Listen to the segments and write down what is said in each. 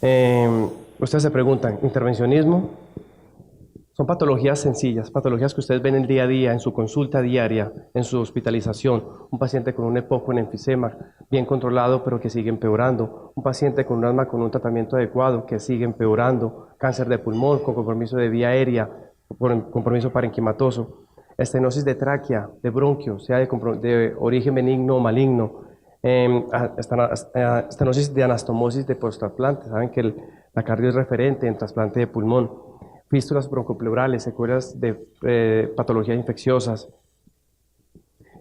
Ustedes se preguntan, ¿intervencionismo? Son patologías sencillas, patologías que ustedes ven el día a día, en su consulta diaria, en su hospitalización. Un paciente con un EPOC, un enfisema bien controlado, pero que sigue empeorando. Un paciente con un asma con un tratamiento adecuado, que sigue empeorando. Cáncer de pulmón, con compromiso de vía aérea, compromiso parenquimatoso. Estenosis de tráquea, de bronquio, sea de origen benigno o maligno. Estenosis de anastomosis de posttrasplante. Saben que la cardio es referente en trasplante de pulmón. Fístulas broncopleurales, secuelas de patologías infecciosas.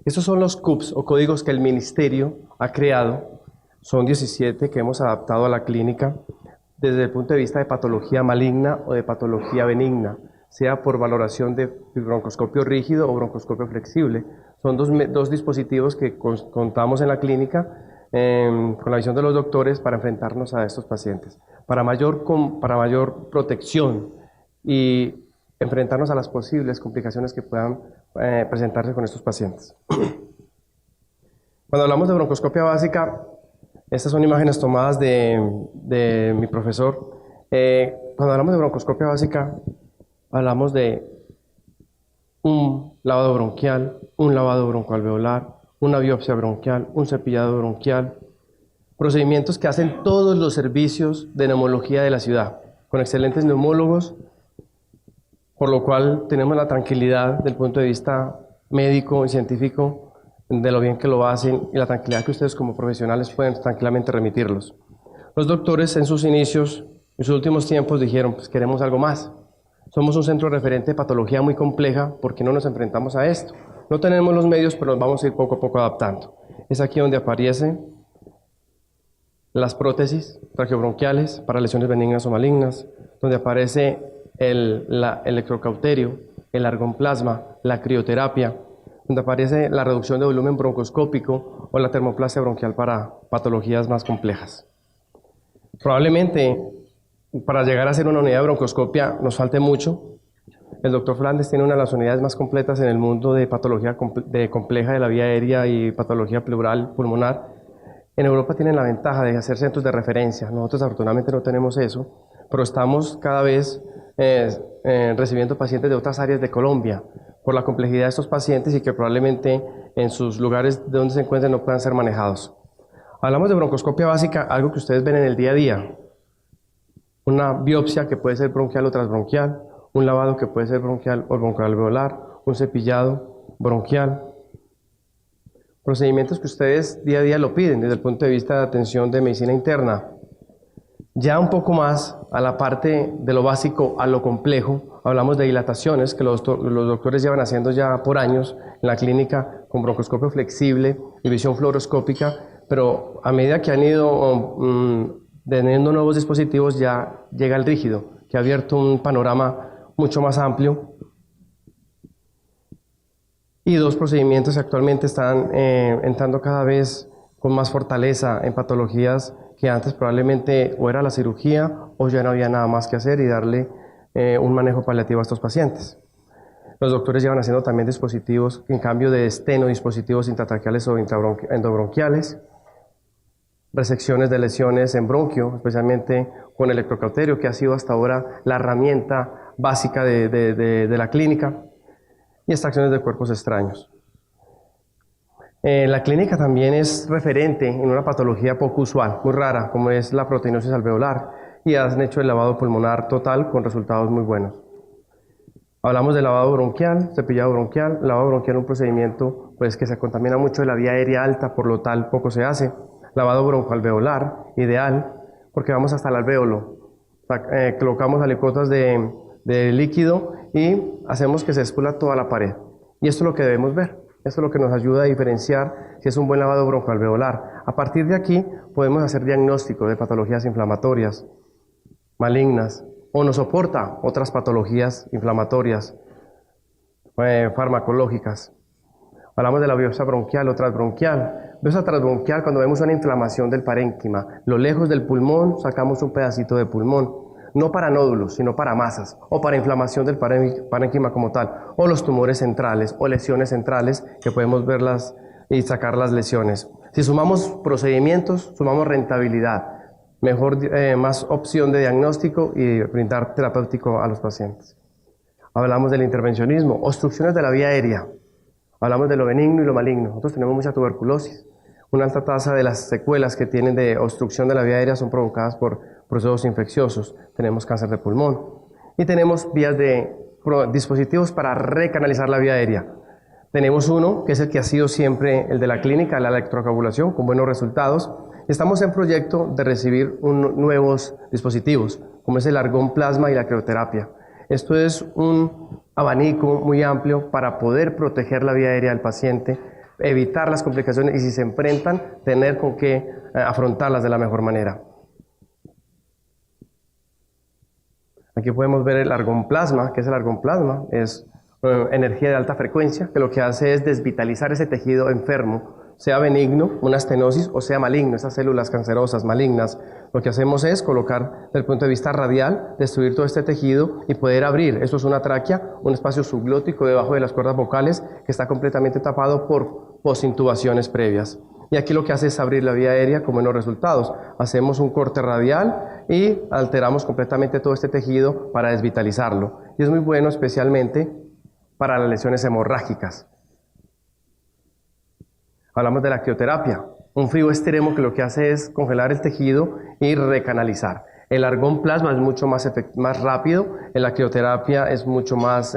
Estos son los CUPs o códigos que el ministerio ha creado. Son 17 que hemos adaptado a la clínica desde el punto de vista de patología maligna o de patología benigna, sea por valoración de broncoscopio rígido o broncoscopio flexible. Son dos dispositivos que contamos en la clínica con la visión de los doctores para enfrentarnos a estos pacientes, para mayor protección y enfrentarnos a las posibles complicaciones que puedan presentarse con estos pacientes. Cuando hablamos de broncoscopia básica, estas son imágenes tomadas de mi profesor. Cuando hablamos de broncoscopia básica, hablamos de un lavado bronquial, un lavado broncoalveolar, una biopsia bronquial, un cepillado bronquial, procedimientos que hacen todos los servicios de neumología de la ciudad, con excelentes neumólogos, por lo cual tenemos la tranquilidad del punto de vista médico y científico de lo bien que lo hacen y la tranquilidad que ustedes como profesionales pueden tranquilamente remitirlos. Los doctores en sus inicios, en sus últimos tiempos dijeron, pues queremos algo más. Somos un centro referente de patología muy compleja, ¿por qué no nos enfrentamos a esto? No tenemos los medios, pero nos vamos a ir poco a poco adaptando. Es aquí donde aparecen las prótesis traqueobronquiales para lesiones benignas o malignas, donde aparece el electrocauterio, el argonplasma, la crioterapia, donde aparece la reducción de volumen broncoscópico o la termoplasia bronquial para patologías más complejas. Probablemente para llegar a ser una unidad de broncoscopia nos falte mucho. El doctor Flandes tiene una de las unidades más completas en el mundo de patología compleja de la vía aérea y patología pleural pulmonar. En Europa tienen la ventaja de hacer centros de referencia. Nosotros afortunadamente no tenemos eso, pero estamos cada vez recibiendo pacientes de otras áreas de Colombia por la complejidad de estos pacientes y que probablemente en sus lugares de donde se encuentren no puedan ser manejados. Hablamos de broncoscopia básica, algo que ustedes ven en el día a día. Una biopsia que puede ser bronquial o transbronquial, un lavado que puede ser bronquial o broncoalveolar, un cepillado bronquial. Procedimientos que ustedes día a día lo piden desde el punto de vista de atención de medicina interna. Ya un poco más a la parte de lo básico a lo complejo, hablamos de dilataciones que los doctores llevan haciendo ya por años en la clínica con broncoscopio flexible y visión fluoroscópica, pero a medida que han ido teniendo nuevos dispositivos ya llega el rígido, que ha abierto un panorama mucho más amplio. Y dos procedimientos que actualmente están entrando cada vez con más fortaleza en patologías que antes probablemente o era la cirugía o ya no había nada más que hacer y darle un manejo paliativo a estos pacientes. Los doctores llevan haciendo también dispositivos en cambio de esteno, dispositivos intratraqueales o endobronquiales, resecciones de lesiones en bronquio, especialmente con electrocauterio, que ha sido hasta ahora la herramienta básica de la clínica, y extracciones de cuerpos extraños. La clínica también es referente en una patología poco usual, muy rara, como es la proteinosis alveolar, y han hecho el lavado pulmonar total con resultados muy buenos. Hablamos de lavado bronquial, cepillado bronquial. Lavado bronquial es un procedimiento pues, que se contamina mucho de la vía aérea alta, por lo tal poco se hace. Lavado broncoalveolar, ideal, porque vamos hasta el alvéolo. Colocamos alicuotas de líquido y hacemos que se expula toda la pared. Y esto es lo que debemos ver. Esto es lo que nos ayuda a diferenciar si es un buen lavado broncoalveolar. A partir de aquí podemos hacer diagnóstico de patologías inflamatorias, malignas, o nos soporta otras patologías inflamatorias, farmacológicas. Hablamos de la biopsia bronquial o transbronquial. Biopsia transbronquial cuando vemos una inflamación del parénquima. Lo lejos del pulmón sacamos un pedacito de pulmón. No para nódulos, sino para masas, o para inflamación del parénquima como tal, o los tumores centrales, o lesiones centrales, que podemos verlas y sacar las lesiones. Si sumamos procedimientos, sumamos rentabilidad. más opción de diagnóstico y brindar terapéutico a los pacientes. Hablamos del intervencionismo, obstrucciones de la vía aérea. Hablamos de lo benigno y lo maligno. Nosotros tenemos mucha tuberculosis. Una alta tasa de las secuelas que tienen de obstrucción de la vía aérea son provocadas por procesos infecciosos. Tenemos cáncer de pulmón. Y tenemos dispositivos para recanalizar la vía aérea. Tenemos uno, que es el que ha sido siempre el de la clínica, la electrocoagulación, con buenos resultados. Estamos en proyecto de recibir nuevos dispositivos, como es el argón plasma y la crioterapia. Esto es un abanico muy amplio para poder proteger la vía aérea del paciente, evitar las complicaciones y si se enfrentan, tener con qué afrontarlas de la mejor manera. Aquí podemos ver el argón plasma. ¿Qué es el argón plasma? Es energía de alta frecuencia, que lo que hace es desvitalizar ese tejido enfermo, sea benigno, una estenosis, o sea maligno, esas células cancerosas, malignas. Lo que hacemos es colocar, desde el punto de vista radial, destruir todo este tejido y poder abrir. Eso es una tráquea, un espacio subglótico debajo de las cuerdas vocales que está completamente tapado por posintubaciones previas. Y aquí lo que hace es abrir la vía aérea con buenos resultados. Hacemos un corte radial y alteramos completamente todo este tejido para desvitalizarlo. Y es muy bueno especialmente para las lesiones hemorrágicas. Hablamos de la crioterapia, un frío extremo que lo que hace es congelar el tejido y recanalizar. El argón plasma es mucho más rápido, en la crioterapia es mucho más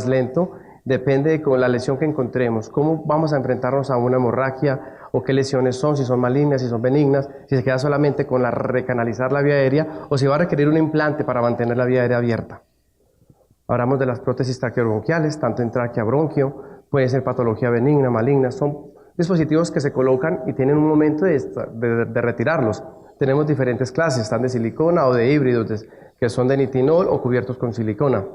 lento, depende de la lesión que encontremos, cómo vamos a enfrentarnos a una hemorragia o qué lesiones son, si son malignas, si son benignas, si se queda solamente con recanalizar la vía aérea o si va a requerir un implante para mantener la vía aérea abierta. Hablamos de las prótesis traqueobronquiales, tanto en tráquea bronquio, puede ser patología benigna, maligna, son dispositivos que se colocan y tienen un momento de retirarlos. Tenemos diferentes clases, están de silicona o de híbridos, que son de nitinol o cubiertos con silicona.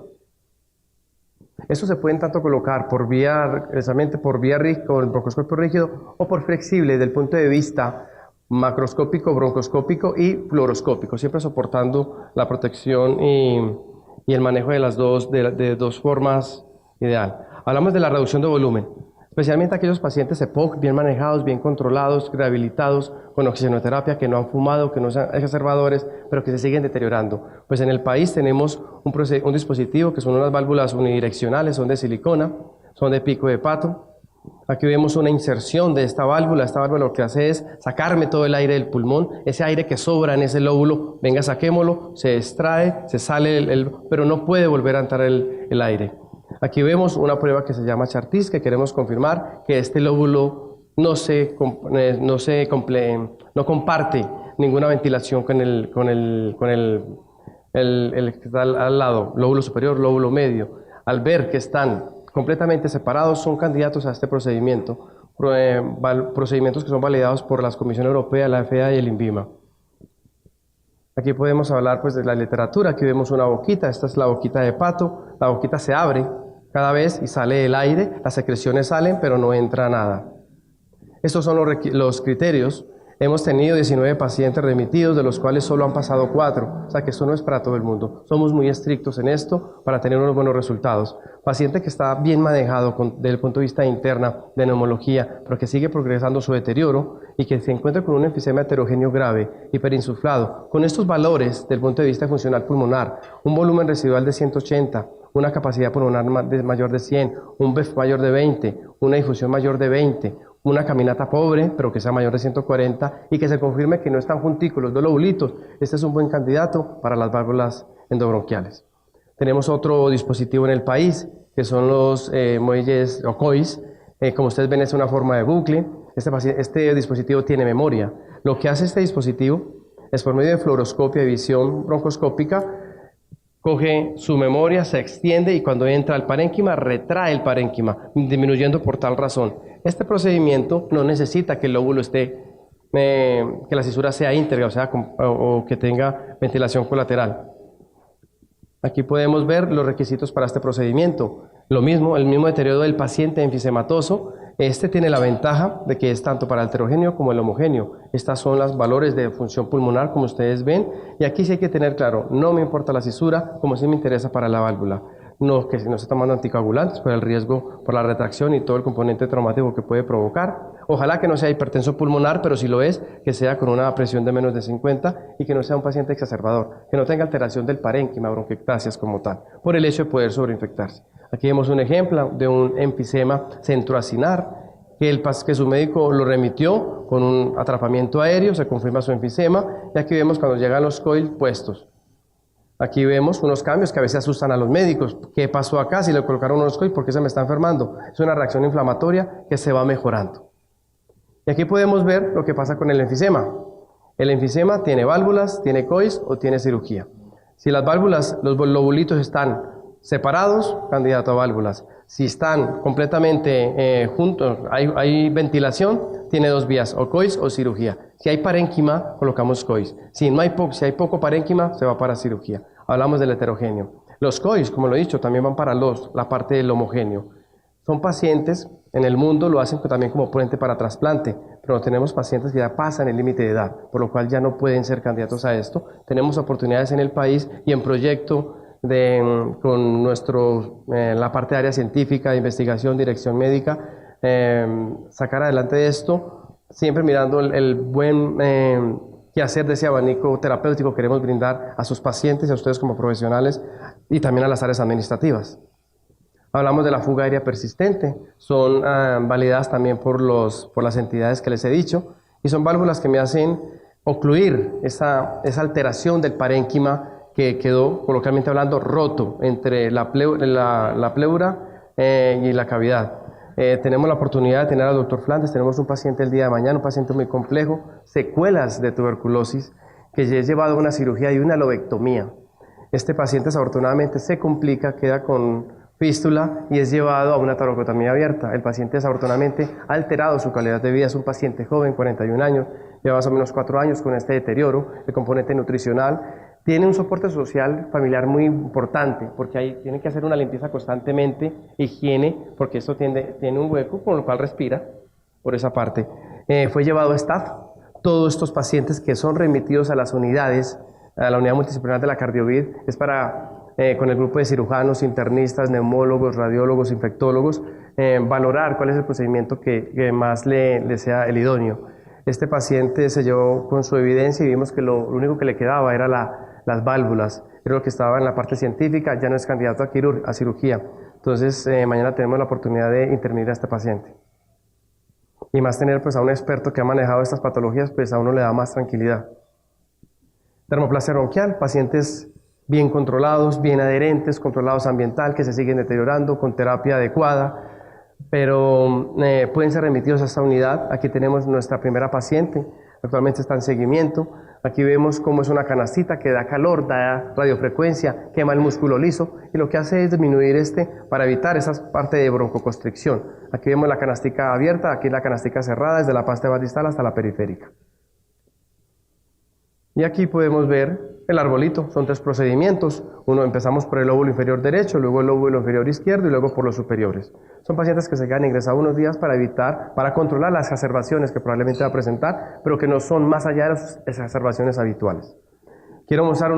Estos se pueden tanto colocar por vía con el broncoscopio rígido o por flexible desde el punto de vista macroscópico, broncoscópico y fluoroscópico, siempre soportando la protección y el manejo de las de dos formas ideal. Hablamos de la reducción de volumen. Especialmente aquellos pacientes EPOC bien manejados, bien controlados, rehabilitados, con oxigenoterapia, que no han fumado, que no sean exacerbadores, pero que se siguen deteriorando. Pues en el país tenemos un dispositivo que son unas válvulas unidireccionales, son de silicona, son de pico de pato. Aquí vemos una inserción de esta válvula lo que hace es sacarme todo el aire del pulmón, ese aire que sobra en ese lóbulo, venga saquémoslo, se extrae, se sale, pero no puede volver a entrar el aire. Aquí vemos una prueba que se llama Chartis, que queremos confirmar que este lóbulo no comparte ninguna ventilación con el que está al lado, lóbulo superior, lóbulo medio. Al ver que están completamente separados, son candidatos a este procedimiento, procedimientos que son validados por la Comisión Europea, la FDA y el INVIMA. Aquí podemos hablar pues de la literatura. Aquí vemos una boquita, esta es la boquita de pato, la boquita se abre cada vez y sale el aire, las secreciones salen pero no entra nada. Estos son los criterios. Hemos tenido 19 pacientes remitidos, de los cuales solo han pasado 4, o sea que esto no es para todo el mundo. Somos muy estrictos en esto para tener unos buenos resultados. Paciente que está bien manejado desde el punto de vista interna de neumología, pero que sigue progresando su deterioro y que se encuentra con un enfisema heterogéneo grave, hiperinsuflado, con estos valores desde el punto de vista funcional pulmonar, un volumen residual de 180, una capacidad pulmonar mayor de 100, un BEF mayor de 20, una difusión mayor de 20, una caminata pobre, pero que sea mayor de 140 y que se confirme que no están junticos los dos lobulitos. Este es un buen candidato para las válvulas endobronquiales. Tenemos otro dispositivo en el país, que son los muelles o COIS. Como ustedes ven, es una forma de bucle. Este dispositivo tiene memoria. Lo que hace este dispositivo es por medio de fluoroscopio de visión broncoscópica, coge su memoria, se extiende y cuando entra al parénquima, retrae el parénquima, disminuyendo por tal razón. Este procedimiento no necesita que el lóbulo esté, que la cisura sea íntegra, o que tenga ventilación colateral. Aquí podemos ver los requisitos para este procedimiento. Lo mismo, el mismo deterioro del paciente enfisematoso. Este tiene la ventaja de que es tanto para el heterogéneo como el homogéneo. Estas son los valores de función pulmonar, como ustedes ven. Y aquí sí hay que tener claro, no me importa la cisura, como sí me interesa para la válvula. no que si no está tomando anticoagulantes por el riesgo por la retracción y todo el componente traumático que puede provocar. Ojalá que no sea hipertenso pulmonar, pero si lo es, que sea con una presión de menos de 50 y que no sea un paciente exacerbador, que no tenga alteración del parénquima, bronquiectasias como tal, por el hecho de poder sobreinfectarse. Aquí vemos un ejemplo de un enfisema centroacinar, que su médico lo remitió con un atrapamiento aéreo, se confirma su enfisema, y aquí vemos cuando llegan los coils puestos. Aquí vemos unos cambios que a veces asustan a los médicos. ¿Qué pasó acá? Si le colocaron unos coils, ¿por qué se me está enfermando? Es una reacción inflamatoria que se va mejorando. Y aquí podemos ver lo que pasa con el enfisema. El enfisema tiene válvulas, tiene coils o tiene cirugía. Si las válvulas, los lobulitos están separados, candidato a válvulas. Si están completamente juntos, hay ventilación, tiene dos vías, o coils o cirugía. Si hay parénquima, colocamos coils. Si hay poco parénquima, se va para cirugía. Hablamos del heterogéneo. Los coils, como lo he dicho, también van para la parte del homogéneo. Son pacientes, en el mundo lo hacen también como puente para trasplante, pero tenemos pacientes que ya pasan el límite de edad, por lo cual ya no pueden ser candidatos a esto. Tenemos oportunidades en el país y en proyecto con la parte de área científica, de investigación, dirección médica, sacar adelante esto, siempre mirando el buen quehacer de ese abanico terapéutico que queremos brindar a sus pacientes y a ustedes como profesionales y también a las áreas administrativas. Hablamos de la fuga aérea persistente, son validadas también por las entidades que les he dicho y son válvulas que me hacen ocluir esa alteración del parénquima que quedó, coloquialmente hablando, roto entre la pleura y la cavidad. Tenemos la oportunidad de tener al doctor Flandes, tenemos un paciente el día de mañana, un paciente muy complejo, secuelas de tuberculosis, que ya es llevado a una cirugía y una lobectomía. Este paciente desafortunadamente se complica, queda con fístula y es llevado a una toracotomía abierta. El paciente desafortunadamente ha alterado su calidad de vida, es un paciente joven, 41 años, lleva más o menos 4 años con este deterioro, el componente nutricional. Tiene un soporte social familiar muy importante, porque ahí tiene que hacer una limpieza constantemente, higiene, porque esto tiene un hueco con lo cual respira por esa parte. Fue llevado a staff. Todos estos pacientes que son remitidos a las unidades, a la unidad multidisciplinar de la Cardiovid, es para, con el grupo de cirujanos, internistas, neumólogos, radiólogos, infectólogos, valorar cuál es el procedimiento que más le sea el idóneo. Este paciente se llevó con su evidencia y vimos que lo único que le quedaba era las válvulas, era lo que estaba en la parte científica, ya no es candidato a cirugía. Entonces, mañana tenemos la oportunidad de intervenir a este paciente. Y más tener pues a un experto que ha manejado estas patologías, pues a uno le da más tranquilidad. Termoplasia bronquial, pacientes bien controlados, bien adherentes, controlados ambiental, que se siguen deteriorando con terapia adecuada, pero pueden ser remitidos a esta unidad. Aquí tenemos nuestra primera paciente, actualmente está en seguimiento. Aquí vemos cómo es una canastita que da calor, da radiofrecuencia, quema el músculo liso y lo que hace es disminuir para evitar esa parte de broncoconstricción. Aquí vemos la canastica abierta, aquí la canastica cerrada, desde la pasta distal hasta la periférica. Y aquí podemos ver el arbolito, son 3 procedimientos. Empezamos por el lóbulo inferior derecho, luego el lóbulo inferior izquierdo y luego por los superiores. Son pacientes que se quedan ingresados unos días para controlar las exacerbaciones que probablemente va a presentar, pero que no son más allá de las exacerbaciones habituales. Quiero mostrar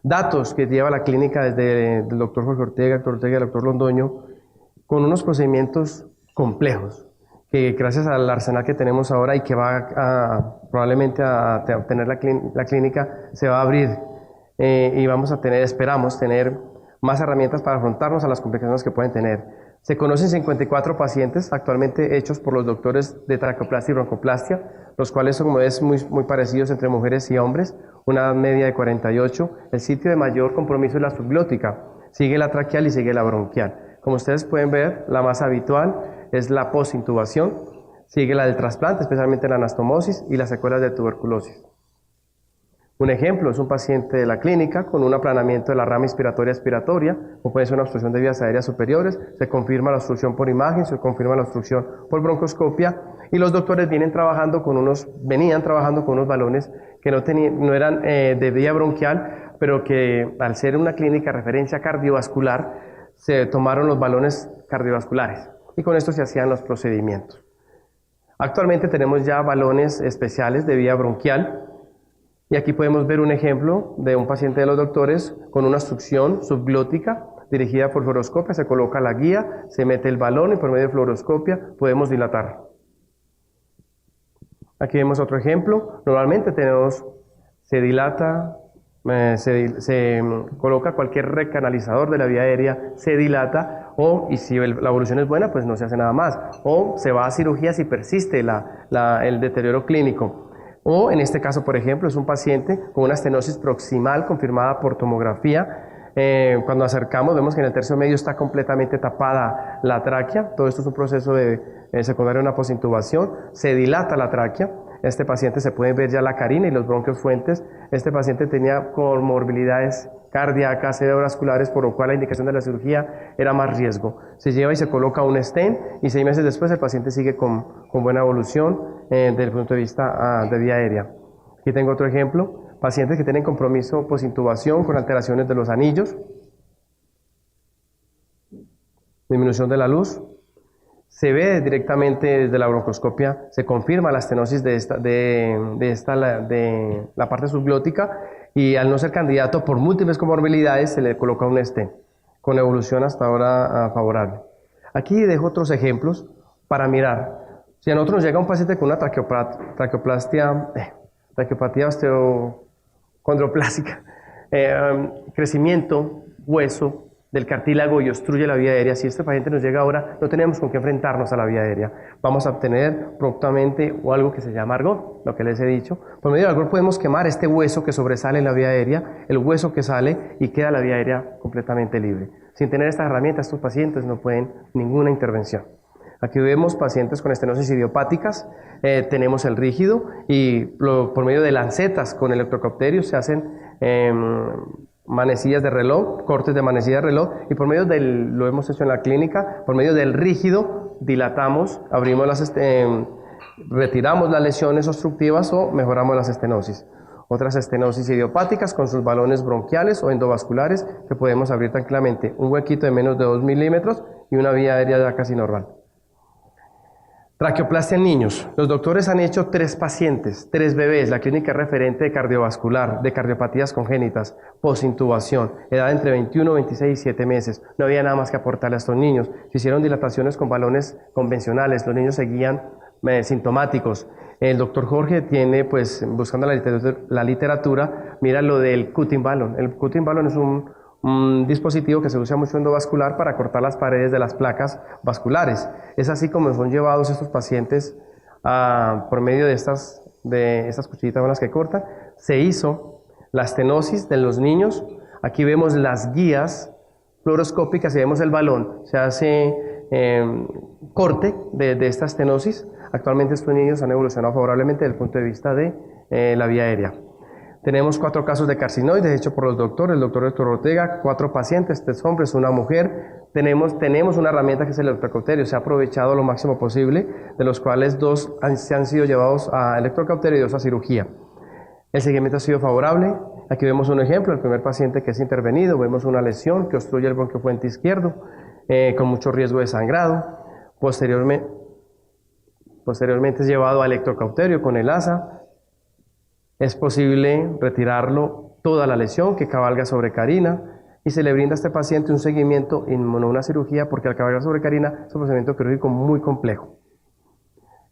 datos que lleva la clínica desde el doctor Jorge Ortega, y el doctor Londoño, con unos procedimientos complejos, que gracias al arsenal que tenemos ahora y que va probablemente a tener la clínica, se va a abrir y esperamos tener más herramientas para afrontarnos a las complicaciones que pueden tener. Se conocen 54 pacientes actualmente hechos por los doctores de traqueoplastia y broncoplastia, los cuales son muy parecidos entre mujeres y hombres, una media de 48. El sitio de mayor compromiso es la subglótica, sigue la traqueal y sigue la bronquial. Como ustedes pueden ver, la más habitual es la postintubación, sigue la del trasplante, especialmente la anastomosis y las secuelas de tuberculosis. Un ejemplo es un paciente de la clínica con un aplanamiento de la rama inspiratoria, o puede ser una obstrucción de vías aéreas superiores, se confirma la obstrucción por imagen, se confirma la obstrucción por broncoscopia, y los doctores venían trabajando con unos balones que no eran de vía bronquial, pero que al ser una clínica de referencia cardiovascular, se tomaron los balones cardiovasculares, y con esto se hacían los procedimientos. Actualmente tenemos ya balones especiales de vía bronquial, Y aquí podemos ver un ejemplo de un paciente de los doctores con una obstrucción subglótica dirigida por fluoroscopia. Se coloca la guía, se mete el balón y por medio de fluoroscopia podemos dilatar. Aquí vemos otro ejemplo. Normalmente se dilata, se coloca cualquier recanalizador de la vía aérea, se dilata, y si la evolución es buena, pues no se hace nada más. O se va a cirugía si persiste el deterioro clínico. O en este caso, por ejemplo, es un paciente con una estenosis proximal confirmada por tomografía. Cuando acercamos vemos que en el tercio medio está completamente tapada la tráquea. Todo esto es un proceso secundario a una posintubación. Se dilata la tráquea. Este paciente se puede ver ya la carina y los bronquios fuentes. Este paciente tenía comorbilidades cardíacas, cerebrovasculares, por lo cual la indicación de la cirugía era más riesgo. Se lleva y se coloca un stent y 6 meses después el paciente sigue con buena evolución desde el punto de vista de vía aérea. Aquí tengo otro ejemplo. Pacientes que tienen compromiso posintubación con alteraciones de los anillos, disminución de la luz. Se ve directamente desde la broncoscopia, se confirma la estenosis de la parte subglótica y al no ser candidato por múltiples comorbilidades se le coloca un stent con evolución hasta ahora favorable. Aquí dejo otros ejemplos para mirar. Si a nosotros nos llega un paciente con una traqueopatía osteocondroplásica, crecimiento, hueso del cartílago y obstruye la vía aérea, si este paciente nos llega ahora, no tenemos con qué enfrentarnos a la vía aérea. Vamos a obtener prontamente algo que se llama argot, lo que les he dicho. Por medio del argot podemos quemar este hueso que sobresale en la vía aérea, el hueso que sale y queda la vía aérea completamente libre. Sin tener estas herramientas, estos pacientes no pueden ninguna intervención. Aquí vemos pacientes con estenosis idiopáticas, tenemos el rígido y por medio de lancetas con electrocauterio se hacen manecillas de reloj, cortes de manecillas de reloj y por medio lo hemos hecho en la clínica, por medio del rígido dilatamos, retiramos las lesiones obstructivas o mejoramos las estenosis. Otras estenosis idiopáticas con sus balones bronquiales o endovasculares que podemos abrir tranquilamente, un huequito de menos de 2 milímetros y una vía aérea ya casi normal. Traqueoplastia en niños. Los doctores han hecho 3 pacientes, 3 bebés, la clínica referente de cardiovascular, de cardiopatías congénitas, posintubación, edad entre 21, 26 y 7 meses. No había nada más que aportarle a estos niños. Se hicieron dilataciones con balones convencionales, los niños seguían sintomáticos. El doctor Jorge tiene, pues, buscando la literatura, mira lo del cutting balloon. El cutting balloon es un dispositivo que se usa mucho endovascular para cortar las paredes de las placas vasculares. Es así como son llevados estos pacientes por medio de estas cuchillitas con las que cortan. Se hizo la estenosis de los niños. Aquí vemos las guías fluoroscópicas y vemos el balón. Se hace corte de esta estenosis. Actualmente estos niños han evolucionado favorablemente desde el punto de vista de la vía aérea. Tenemos 4 casos de carcinoides hechos por los doctores, el doctor Héctor Ortega, 4 pacientes, 3 hombres, una mujer. Tenemos una herramienta que es el electrocauterio, se ha aprovechado lo máximo posible, de los cuales 2 se han sido llevados a electrocauterio y 2 a cirugía. El seguimiento ha sido favorable. Aquí vemos un ejemplo, el primer paciente que es intervenido, vemos una lesión que obstruye el bronquiofuente izquierdo, con mucho riesgo de sangrado. Posteriormente es llevado a electrocauterio con el asa. Es posible retirarlo toda la lesión que cabalga sobre carina y se le brinda a este paciente un seguimiento y no una cirugía porque al cabalgar sobre carina es un procedimiento quirúrgico muy complejo.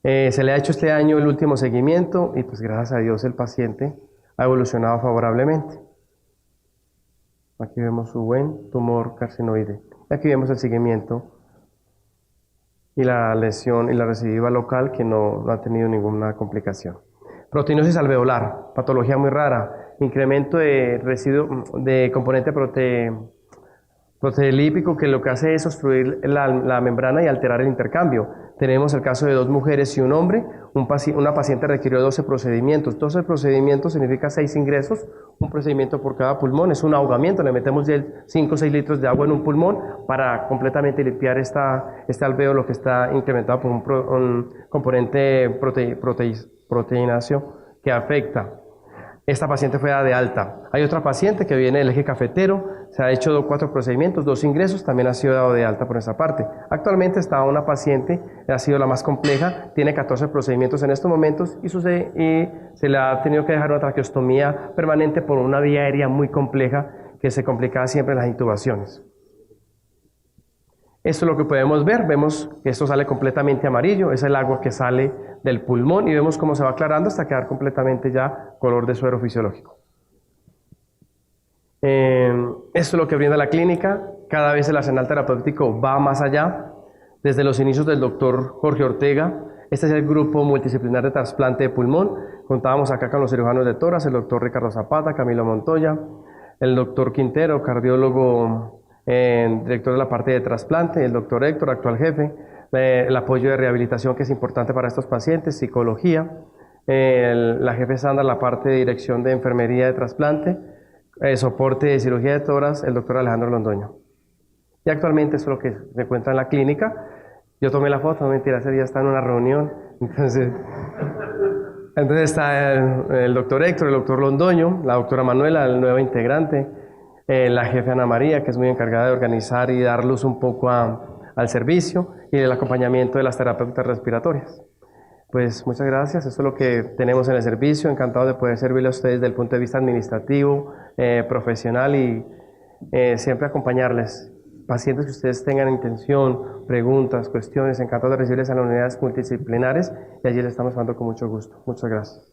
Se le ha hecho este año el último seguimiento y pues gracias a Dios el paciente ha evolucionado favorablemente. Aquí vemos su buen tumor carcinoide. Aquí vemos el seguimiento y la lesión y la recidiva local que no ha tenido ninguna complicación. Proteinosis alveolar, patología muy rara, incremento de residuo de componente proteolípico que lo que hace es obstruir la membrana y alterar el intercambio. Tenemos el caso de 2 mujeres y un hombre, una paciente requirió 12 procedimientos. 12 procedimientos significa 6 ingresos, un procedimiento por cada pulmón, es un ahogamiento, le metemos 5 o 6 litros de agua en un pulmón para completamente limpiar este alvéolo que está incrementado por un componente proteináceo que afecta. Esta paciente fue dada de alta. Hay otra paciente que viene del eje cafetero, se ha hecho 4 procedimientos, 2 ingresos, también ha sido dado de alta por esa parte. Actualmente está una paciente, ha sido la más compleja, tiene 14 procedimientos en estos momentos y se le ha tenido que dejar una traqueostomía permanente por una vía aérea muy compleja que se complicaba siempre en las intubaciones. Esto es lo que podemos ver, vemos que esto sale completamente amarillo, es el agua que sale del pulmón y vemos cómo se va aclarando hasta quedar completamente ya color de suero fisiológico. Esto es lo que brinda la clínica, cada vez el arsenal terapéutico va más allá, desde los inicios del doctor Jorge Ortega. Este es el grupo multidisciplinar de trasplante de pulmón, contábamos acá con los cirujanos de tórax, el doctor Ricardo Zapata, Camilo Montoya, el doctor Quintero, cardiólogo, director de la parte de trasplante, el doctor Héctor, actual jefe, el apoyo de rehabilitación que es importante para estos pacientes, psicología, la jefe Sandra, la parte de dirección de enfermería de trasplante, soporte de cirugía de tórax, el doctor Alejandro Londoño. Y actualmente eso es lo que se encuentra en la clínica. Yo tomé la foto, no mentira, ese día está en una reunión, entonces está el doctor Héctor, el doctor Londoño, la doctora Manuela, el nuevo integrante, la jefe Ana María, que es muy encargada de organizar y dar luz un poco al servicio y el acompañamiento de las terapeutas respiratorias. Pues muchas gracias, eso es lo que tenemos en el servicio, encantado de poder servirle a ustedes desde el punto de vista administrativo, profesional y siempre acompañarles. Pacientes que ustedes tengan intención, preguntas, cuestiones, encantado de recibirles a las unidades multidisciplinares y allí les estamos dando con mucho gusto. Muchas gracias.